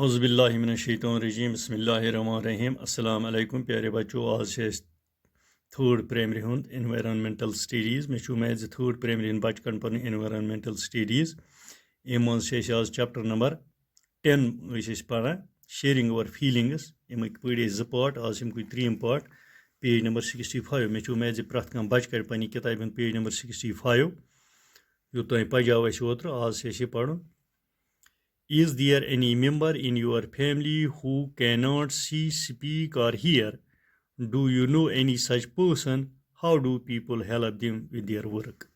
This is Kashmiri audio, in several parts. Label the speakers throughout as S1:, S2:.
S1: औज़ुबिल्लाहिमिनश्शैतानिर्रजीम बिस्मिल्लाहिर्रहमानिर्रहीम अस्सलाम वालेकुम प्यारे बच्चों। आज थर्ड प्राइमरी हुंद एनवायरनमेंटल स्टडीज़ मे उम्मीद थर्ड प्राइमरी बच्चे कर पे एनवायरनमेंटल स्टडीज़ अम मज आज चैप्टर नंबर 10 पढ़ान शेयरिंग अवर फीलिंग्स अमिक पे 2 पार्ट आज अमुक 3 पार्ट पेज नंबर 65 मे उम्मीद प्रत कह बच्चे कर पे किताब पेज नंबर 65 यू तुम पजाव ओत्र आज पढ़। Is there any member in your family who cannot see, speak, or hear? Do you know any such person? How do people help them with their work?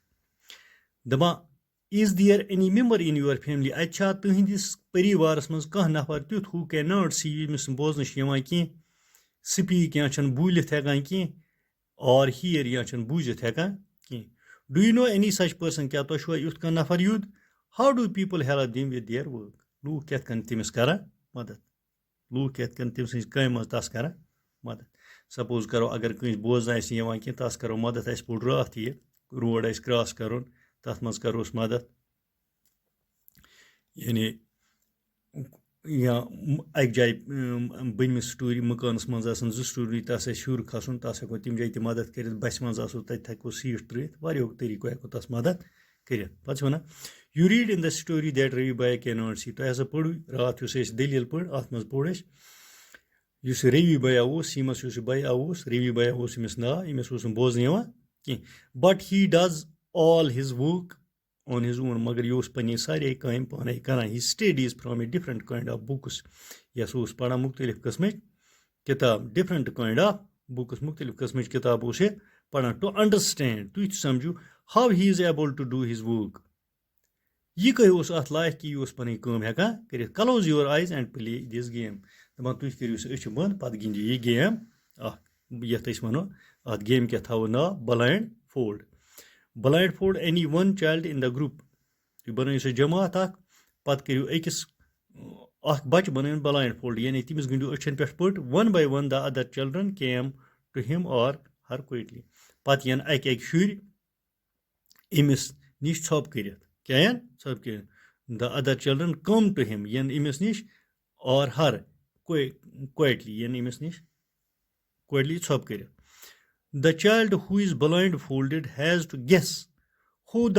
S1: Dama, is there any member in your family? Acha tuhindis parivaras mans kah nafar tut who cannot see, mis boznish yavan ki, speak ya chan boolit hekan ki, or hear ya chan boojit hekan ki. Do you know any such person? Kya to shwa yut kan nafar yud? How do people help them with their work? Look कत कन तमिस करा मदद लूक कत कन तम सज कम मज तस करा मदद सपोज करो अगर कहीं बोजन कि तस करो मदद अस पुट रात ये रोड आस क्रॉस कर तथ मज करोस मदद यानी या अक जाय बनमिस स्टोरी मकानस मज जो स्टोरी तस शुर खसन तस हेको तम जाय मदद कर बस मज तथ हेको सीट त्रित वारियो तरीको हेको तस मदद कर पे when you read in the story that Ravi बाया कैनॉट सी तो हसा पढ़ रात दलील पढ़ अत मज पढ़ रवि बाया यमस बाया रवि बाया अमिस नाव अमिस बोजन कह but he does all his work on his own मगर यह पे सारे कम पाने करान he studies from a different kind of books यह पढ़ा मुख्तलिफ किस्म किताब डिफरेंट काइंड ऑफ बुक्स मुख्तलिफ किस्म किताब पढ़ा टू अंडरस्टैंड तुम समझू how he is able to do his work यह कह अत लायक कि यह पी कम हेकान कर close your eyes and play this game दपान तुम करो अच बंद पे गिंदो यह गेम यथ वो अत गेम क्या थो नाव blindfold any one child in the group तुम बनो सो जमात पे करो अकिस बच्चे बन ब्लाइंड फोल्ड यानी तमिस गिंदो अचन पे पट one by one the other children came to him और हर क्विकली पे यन अक शुर अमिस निश थप कर क्या सब के the other children come to him यान अमिस निश और हर क्वाइटली यान अमिस निश क्वाइटली थप कर the child who is blindfolded has to guess who the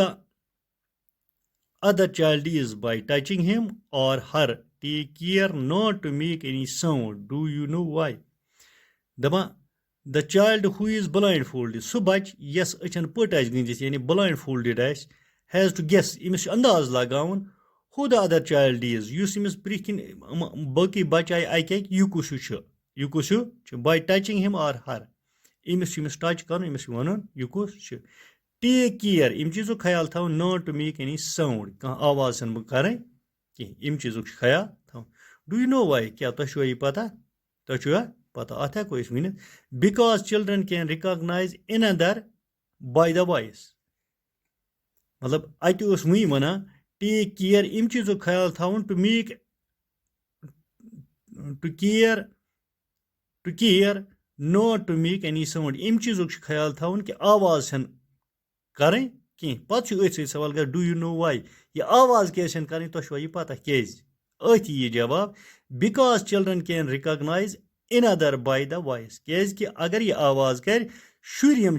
S1: other child is by touching him और her take care not to make any sound do you know why दपा the child who is blindfolded सह बच यस अचन पट गिंदित यानी blindfolded has to guess अमिस अंदाज लगावन who the other child is अमिस प्रिकिन बाकी बच्चे अक यह कुछ बाय टचिंग हिम और हर अमिस टच कर अमिस वन यह कुछ टेक केयर इन चीज़ों ख्याल थो not to make any sound कह आवाज बह कर इन चीज़ों ख्याल थो डू यू नो वाई क्या तुम यह पता पता अत हेको one because children can recognise in other by the voice मतलब अत वही वन टेक केयर इन चीज़ों ख्याल थवन to care not to make any sound इन चीज़ों ख्याल थवन कि आवाज करें कह पे सवाल कर डू यू नो वाई यह आवाज क्या करें तुम यह पता क्या अथी यह जवाब because children can recognise in other by the voice क्या अगर यह आवाज कर शुर यम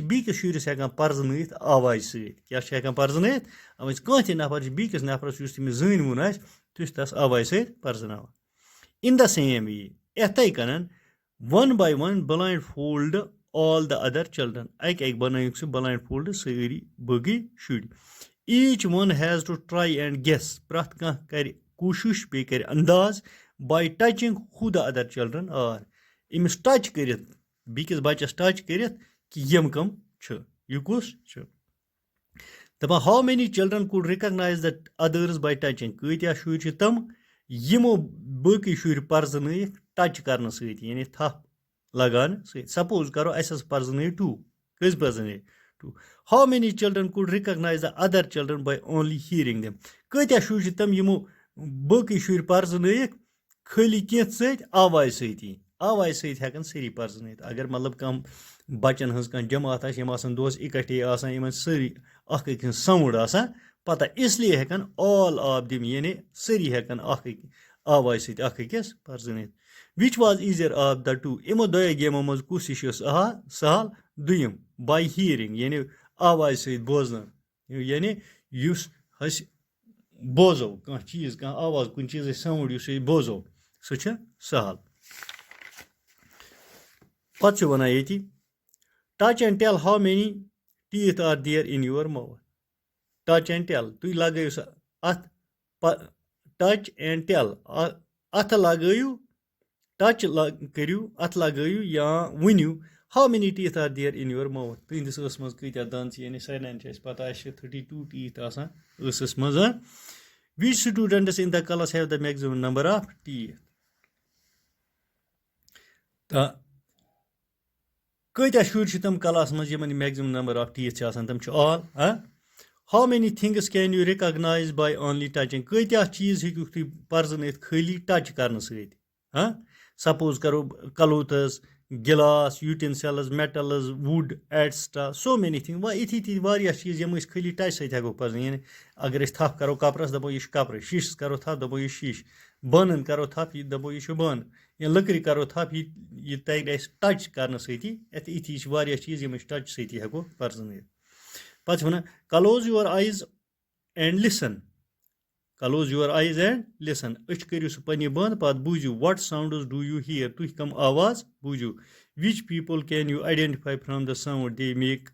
S1: बीकिस शुरस हेकान पर्जनयित आवाज सत्यान पर्जनयित कह नफर बीकिस नफरस तमिस जन वोन तुस तस आवाज सत पर्जनावान इन द सेम वे यथे कन one by one blindfold all the other children अक बनाक सह ब्लाइंड फोल्ड सारी बगी शुर each one has to try and guess प्रत कह कर कोशिश बे कर अंदाज by touching who the other children are अमिस टच कर बीकिस बच्चस टच कर कि यम कम यह कुछ दपा how many children could recognise the others by touching कत्या शुर तम यमो बाकी शुर पर्जनयिक टच कर यानी थप लगान सपोज करो अस पर्जन 2 कस पर्जन 2 how many children could recognise the other children by only hearing them कत्या शुर तम यमो बाकी शुर पर्जनयिक खाली कह आवाज हेकन सारी पर्जनयित अगर मतलब कम बच्चन हज कह जमात दोस इकट्ठे सारी साउंड पता इसलिए हेकन ऑल ऑफ दिम यानी सारी हेकन آواز سۭتۍ اکھ أکِس پرزنٲیِتھ وِچ واز ایٖزیر آف د ٹوٗ یِمو دۄیو گیمو منٛز کُس ہِش ٲس سہل دوٚیِم باے ہیرِنٛگ یعنی آوازِ سۭتۍ بوزنہٕ یعنی یُس أسۍ بوزو کانٛہہ چیٖز کانٛہہ آواز کُنہِ چیٖزٕچ ساوُنٛڈ یُس أسۍ بوزو سُہ چھِ سہل پَتہٕ چھُ وَنان ییٚتہِ touch and tell how many teeth are there in your mouth touch and tell تُہۍ لگٲیِو سا اَتھ ٹچ اینڈ ٹیل اَتھٕ لگٲیِو ٹچ کٔرِو اَتھ لگٲیِو یا ؤنِو how many teeth are there in your mouth تُہنٛدِس ٲسس منٛز کۭتیاہ دنٛد چھِ یعنی سارنٕے چھِ اَسہِ پَتہ اَسہِ چھِ 32 ٹیٖتھ آسان ٲسَس منٛز which students in the class have the maximum number of teeth تہٕ کۭتیاہ شُرۍ چھِ تِم کلاس منٛز یِمن میکزِمم نمبر آف ٹیٖتھ چھِ آسان تِم چھِ آل ہاو many things can you recognise by only ٹچِنٛگ کۭتیاہ چیٖز ہیٚکِوُکھ تُہۍ پرزنٲیِتھ خٲلی ٹچ کرنہٕ سۭتۍ سپوز کرو clothes glass utensils metals wood etcetera so many thing وۄنۍ یِتھی تِتھۍ واریاہ چیٖز یِم أسۍ خٲلی ٹچ سۭتۍ ہٮ۪کو پرزنٲیِتھ یعنی اگر أسۍ تھپھ کرو کپرس دپو یہِ چھُ کپرٕ شیٖشس کرو تھپھ دپو یہِ شیٖشہٕ بانن کرو تھپھ یہِ دپو یہِ چھُ بانہٕ یا لٔکرِ کرو تھپھ یہِ ترِ اَسہِ ٹچ کرنہٕ سۭتی یِتھی چھِ واریاہ چیٖز یِم أسۍ ٹچ سۭتی ہٮ۪کو پرزنٲیِتھ پتہٕ چھِ وَنان close your eyes and listen close your eyes and listen أچھ کٔرِو سُہ پننہِ بنٛد پتہٕ بوٗزِو what sounds do you hear تُہۍ کٕم آواز بوٗزِو which people can you identify from the sound they make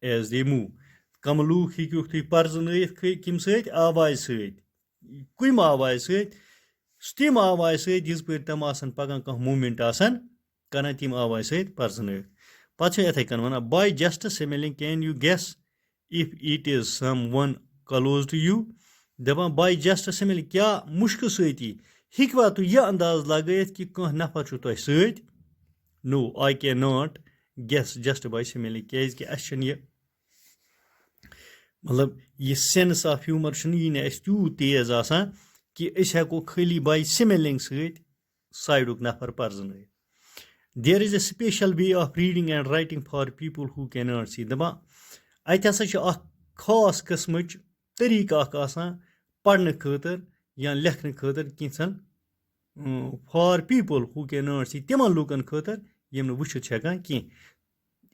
S1: as they move کم لوٗکھ ہیٚکِوُکھ تُہۍ پرزنٲیِتھ کَمہِ سۭتۍ آوازِ سۭتۍ کُمہِ آوازِ سۭتۍ تِم آوازِ سۭتۍ یِژ پٲرۍ تِم آسن پگان کانٛہہ موٗمینٹ آسن کران تِم آوازِ سۭتۍ پرزنٲیِتھ پتہٕ چھِ یِتھٕے کٔنۍ وَنان by just smelling can you guess if it is someone close to you دپان باے جسٹ سِمِلِنٛگ کیٛاہ مُشکہٕ سۭتی ہیٚکوا تُہۍ یہِ انداز لگٲیِتھ کہِ کانٛہہ نفر چھُ تۄہہِ سۭتۍ no I can not guess just by smelling کیازکہِ اَسہِ چھُنہٕ یہِ مطلب یہِ سینس آف ہیوٗمر چھُنہٕ یہِ نہٕ اَسہِ تیوٗت تیز آسان کہِ أسۍ ہٮ۪کو خٲلی باے سِمِلِنٛگ سۭتۍ سایڈُک نفر پرزنٲیِتھ there is a special way of reading and writing for people who can not see دپان اَتہِ ہسا چھِ اکھ خاص قٕسمٕچ طٔریٖقہٕ اکھ آسان پرنہٕ خٲطرٕ یا لیکھنہٕ خٲطرٕ کینٛژھن for people who can not see تِمن لُکن خٲطرٕ یِم نہٕ وٕچھِتھ چھِ ہٮ۪کان کینٛہہ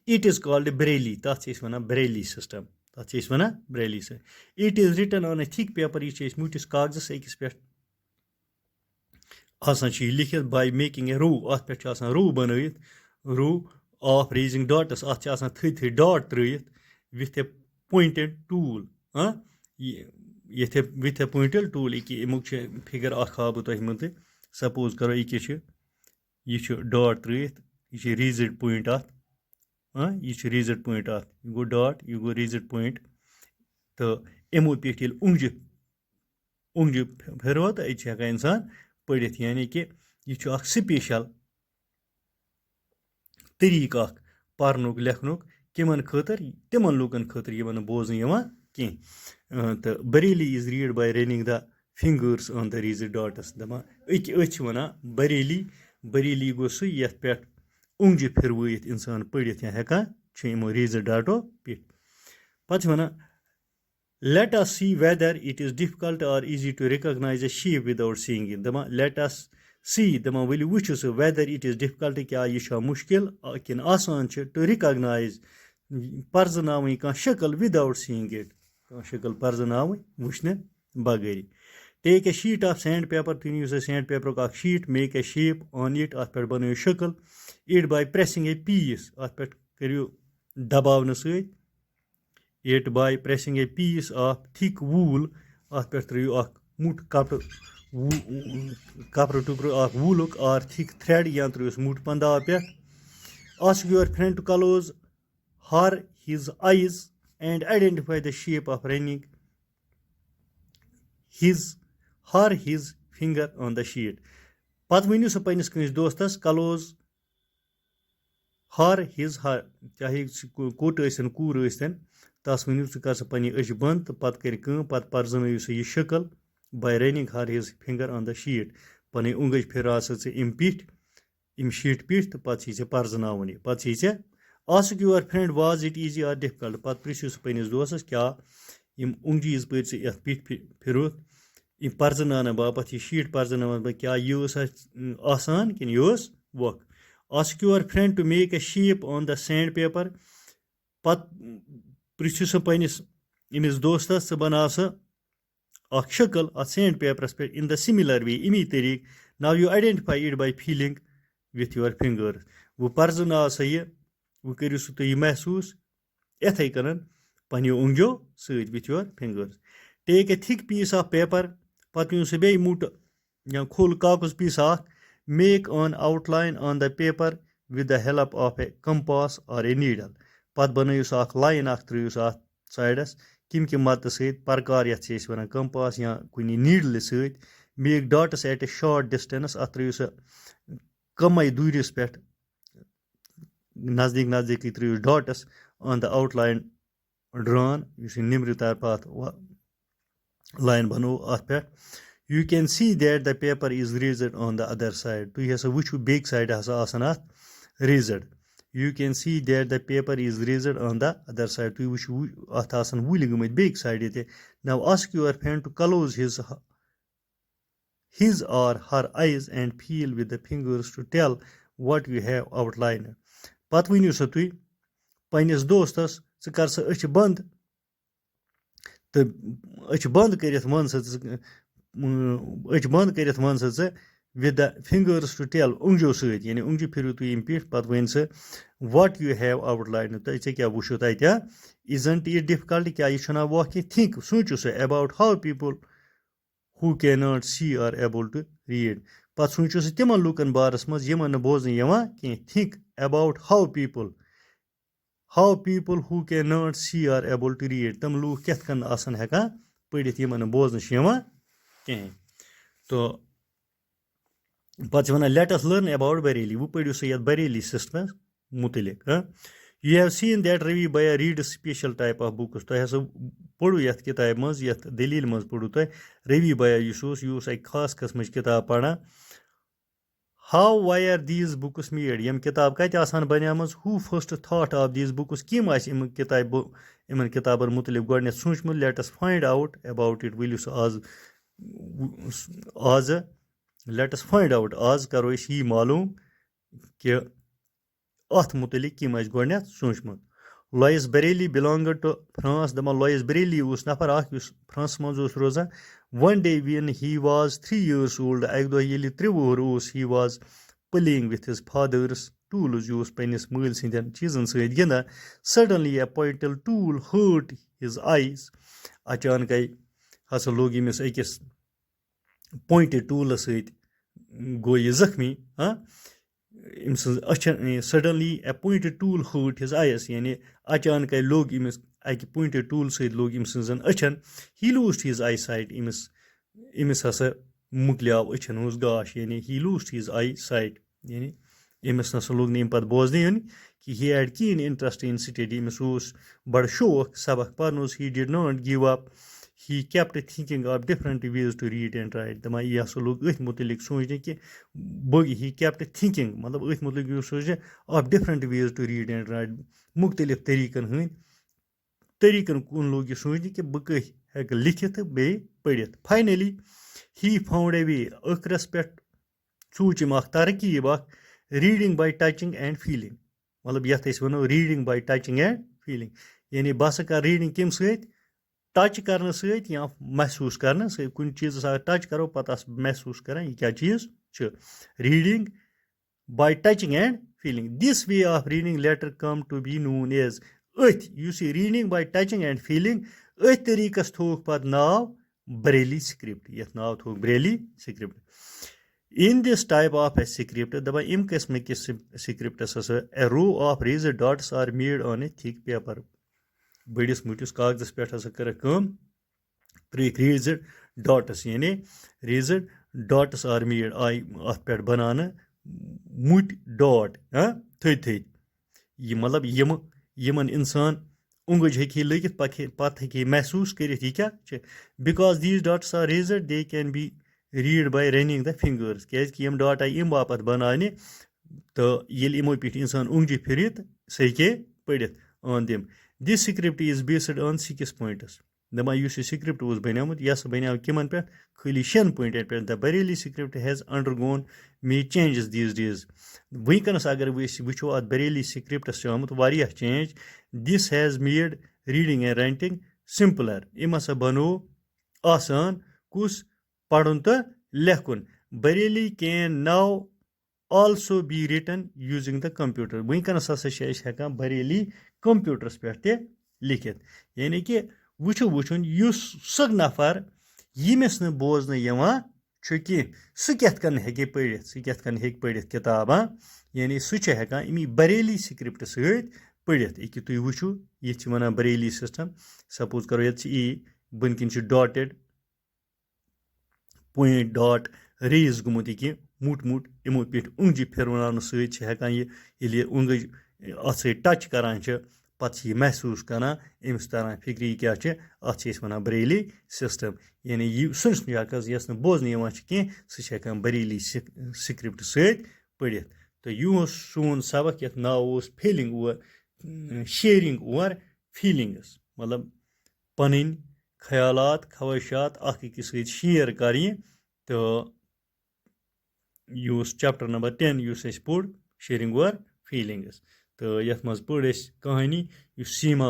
S1: اِٹ اِز کالڈ بریلی تَتھ چھِ أسۍ وَنان بریلی سِسٹم تَتھ چھِ أسۍ وَنان بریلی سۭتۍ it is written on a thick paper یہِ چھِ أسۍ موٗٹِس کاغذس أکِس پٮ۪ٹھ آسان چھِ یہِ لیکھِتھ باے میکِنٛگ اے رو اَتھ پٮ۪ٹھ چھُ آسان رو بنٲیِتھ رو آف ریزِنٛگ ڈاٹٕس اَتھ چھِ آسان تھٔدۍ تھٔدۍ ڈاٹ ترٲیِتھ with a pointed tool with a pointed tool ییٚکیٛاہ اَمیُک چھُ فِگر اکھ ہاو بہٕ تۄہہِ مُتعلِق سپوز کرو ییٚکیٛاہ یہِ چھُ ڈاٹ ترٲیِتھ یہِ چھُ ریٖزٕڈ پویِنٹ اَتھ یہِ چھُ ریٖزٕڈ پویِنٹ اَتھ یہِ گوٚو ڈاٹ یہِ گوٚو ریٖزٕڈ پویِنٹ تہٕ یِمو پٮ۪ٹھ ییٚلہِ اوٚنٛگجہِ پھِرو تہٕ أتۍ چھِ ہٮ۪کان اِنسان پٔرِتھ یعنی کہِ یہِ چھُ اکھ سپیشل طٔریٖقہٕ اکھ پرنُک لیکھنُک کِمن خٲطرٕ تِمن لُکن خٲطرٕ یِمن نہٕ بوزنہٕ یِوان کینٛہہ تہٕ Braille is read by running the fingers on the raised dots دپان أتھۍ چھِ وَنان بریلی گوٚو سُہ یَتھ پٮ۪ٹھ اوٚنٛگجہِ پھِروٲیِتھ اِنسان پٔرِتھ یا ہٮ۪کان چھُ یِمو ریٖزٕڈ ڈاٹو پٮ۪ٹھ پتہٕ چھِ وَنان let us see whether it is difficult or easy to recognise a shape without seeing it دپان لیٹ اس سی دپان ؤلِو وٕچھِو سُہ ویدر اِٹ از ڈِفکلٹ کیٛاہ یہِ چھا مُشکِل کِنہٕ آسان چھِ ٹُو رِکاگنایز پرزناوٕنۍ کانٛہہ شکٕل وداوُٹ سیٖنگ اِٹ کانٛہہ شکٕل پرزناوٕنۍ وٕچھنہٕ بغٲری take a sheet of sand paper تُہۍ نِیِو سا سینڈ پیپرُک اکھ sheet make a shape on it اَتھ پٮ۪ٹھ بنٲیِو شکٕل اِٹ باے پریسِنٛگ اے پیٖس اَتھ پٮ۪ٹھ کٔرِو دباونہٕ سۭتۍ it by pressing a piece of thick wool اَتھ پٮ۪ٹھ ترٲیِو اکھ موٚٹ کپرٕ ٹُکرٕ اکھ ووٗلُک آر تھِک تھرٛٮ۪ڈ یا ترٲیوُس موٚٹ پنٛداہ پٮ۪ٹھ ask your friend to close her his eyes and identify the shape of running his finger on the sheet پتہٕ ؤنِو سا پنٛنِس کٲنٛسہِ دوستس کلوز چاہے سُہ کوٚٹ ٲسِن کوٗر ٲسۍتن تس ؤنِو ژٕ کر سا پنٕنہِ أچھ بنٛد تہٕ پتہٕ کٔرِ کٲم پتہٕ پرزنٲیِو سا یہِ شکٕل باے رنِنٛگ ہر his finger on the sheet پنٕنۍ اوٚنٛگٕج پھِراو سا ژٕ اَمہِ شیٖٹہِ پٮ۪ٹھ تہٕ پتہٕ چھی ژےٚ پرزناوُن یہِ پتہٕ چھی ژےٚ ask your friend was it easy or difficult پتہٕ پرٛژھِو سُہ پنٛنِس دوستس کیٛاہ یِم اوٚنٛگجہِ یِژ پٲرۍ ژٕ یَتھ پٮ۪ٹھ پھِروُتھ यह पर्जनाना बापत यह शीट पर्जनावन बह क्या यह आसान कि यह वोक ask your friend to make a shape on the sand paper पत पृछ्यु सह पन्निस इमिस दोस्तस स बना अख शक्ल अथ सैंड पेपरस पे इन द सिमिलर वे इमी तरीक now you identify it by feeling with your fingers वो पर्जनाव सा यह वो करियो सह तुम महसूस इथे कन पन्नियो उंगजो सत with your fingers take a thick piece of paper पत सह बे मुट या खोल कागज piece make on outline on the paper with the help of a compass or a needle पत बनयस लाइन त्रुस साइडस किम कि मत सत प्रकार ये वन कंपास या कुछ नीडल सत make dots at a short distance अत त्रुस कम दूरिस पे नजदीक नजदीक त्रुस dots on the outline drawn निम्र तरफ अत लाइन बनो अत पे you can see that the paper is raised on the other side तुम हसा वो बेक साइड हसा अत raised you can see that the paper is raised on the other side तुम वो अत वुल गमत बेक साइड ते now ask your friend to close his or her eyes and feel with the fingers to tell what you have outlined पत वनियो सा तुम पन्निस दोस्तस च कर सा अच बंद तो अच बंद करित वन सा अच बंद करित वन सा with the fingers to tell उंगजो सत यानी उंगजि फिरू तुम यम पीठ पत वन सा व्हाट यू हैव आउटलाइन तो क्या वुचो तत इजंट इट डिफिकल्ट क्या यह छना वो कि थिंक सोचो सा about how people who cannot see or able to read पत सोचो सह तिमन लूकन बारस मज यमन बोजन यवान कह think about how people who cannot see or able to read तम लूक कथ कन आसन हेका पढ़ित यमन बोजन यवान कह तो पत one let us learn about Bareilly वो पढ़ियो सह यत Bareilly system मुतलिक You have seen that Ravi Bhaiya reads special type of books. तो हसा पढ़ो यथ किताब मज यथ दलील मज पढ़ो तो Ravi Bhaiya यह एक खास किस्म किताब पढ़ा How why are these books made यम किताब कत आसान बनियामज Who first thought of these books किम आस इमन किताबन मुतलिक गोडनेथ सोचमुत Let us find out about it will आज Let us find out आज करो यह मालूम कि अथ मुतलिक किम आस गोडनेथ सोचमुत Louis Braille belonged to France दपा लॉयस बेरेली नफर फ्रांस मज रोजान one day when he was 3 years old अक दह ये 3 वुहर he was playing with his father's tools यह पन्निस मल सदन चीजन सत गिंदान suddenly a pointed tool hurt his eyes अचानक हसा लोग यमिस अकिस पॉइंटेड टूल सत गो यह जख्मी suddenly a pointed tool hurt his eyes यानी अचानक लोग यमिस अक पॉइंटेड टूल सत लोग यम सजन अछन ही लूस्ट हिज आई साइट यमिस हसा मुकलियाव अछन उस गाश यानी ही लूस्ट हिज आई साइट यानी यमिस नसा लोग नम पत बोजन यानी कि he had keen interest in study यमिस बड़ शौक सबक पर्न he did not give up he kept thinking of different ways to read and write दमा यह हसा लोग अथ मुतलिक सोचने कि he kept thinking मतलब अथ मुतलिक सोचने of different ways to read and write मुख्तलिफ तरीकन कुन लोग यह सोचने कि बह कह हेक लिखित बे पढ़ित finally he found a way अखरस पे सूचम अख तरकीब अख reading by touching and feeling मतलब यथ वनो reading by touching and feeling यानी बह हसा कर रीडिंग कम सत टच कर सत या महसूस कर कुछ चीज़ अगर टच करो पता महसूस कर यह क्या चीज़ reading by touching and feeling this way of reading letter come to be known as अथ reading by touching and feeling अथ तरीकस थोक पत नाव Bareilly स्क्रिप्ट यथ नाव थोक Bareilly script in this type of a script दपा इम किस्म किस स्क्रिप्टस a row of raised dots are made on a thick paper बड़िस मुटिस कागजस पे कर त्रिक रेजड डॉट्स यानी रेजड डॉट्स आर मेड आई अत पे बनाना मुट डॉट थथ यह मतलब यमन इंसान उंगज हे लगित पत हे महसूस कर यह क्या because these dots are raised they can be read by running the fingers क्या यम डॉट आई इम बापत बनाने तो ये इमो पे इंसान उंगजी फिर सह हे पढ़ित on them this script is based on 6 points दपान यह स्क्रिप्ट बनियोमुत यह बनियाव किमन पे खाली 6 पॉइंटन पे the Braille script has undergone many changes these days वनकस अगर वो अत बरेली स्क्रिप्टस आमुत वारिया change this has made reading and writing simpler इम हसा बनो आसान कुस पढ़ुन तो लेखुन Braille can now also be written using the computer वनकस हसा हेकान बरेली कंप्यूटरस पे लिखित यानी कि वुचुन युस सह नफर यमिस न बोजन यवान कि सह कन हेके पढ़ित किताब यानी सह हेकान इमी बरेली स्क्रिप्ट सहित पढ़ित ये तुम वुचु ये वनान बरेली सिस्टम सपोज करो ये ई बन डॉटेड पॉइंट डॉट रेज गुमुत ये मुट मुट इमो पे उंगजी फिरवन सकान ये उंगज अत टच करान पत् यह महसूस करान अमिस तरान फिक्री क्या अत वनान बरेली सिस्टम यानी यह सुनस यस बोजन कह सह बरेली स्क्रिप्ट सहित पढ़ित तो यह सोन सबक ये नाव फीलिंग और शेयरिंग और फीलिंग्स मतलब पन ख्यालात ख्वाहिशात अकिस शेयर कर तो यह चैप्टर नंबर 10 यह पोड़ शेयरिंग और फीलिंग्स तो ये मज पढ़ कहानी सीमा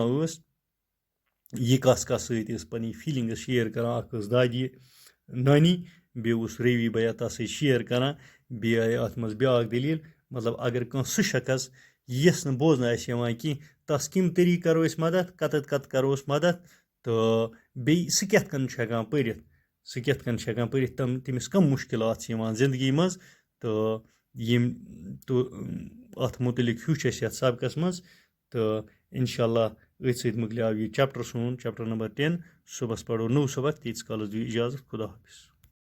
S1: यह कस कस पी फीलिंग्स शेयर कर दादी नानी बे रवि भैया तस शेयर कर बे अत मज ब्या दलील मतलब अगर कह सह शख्स यस न बोजन कह तस कम तरीक करो मदद कत करोस मदद तो बे सह कन पढ़ित तमिस कम मुश्किलात जिंदगी मज तो यम तो अत मुतलिक हूँ सबकस मज तो इंशाल्लाह अथ मुकलियाव यह चैप्टर सोन चैप्टर नंबर 10 सुबह पढ़ो नौ सबक तीस कालस दियो इजाज़त खुदा हाफिज़।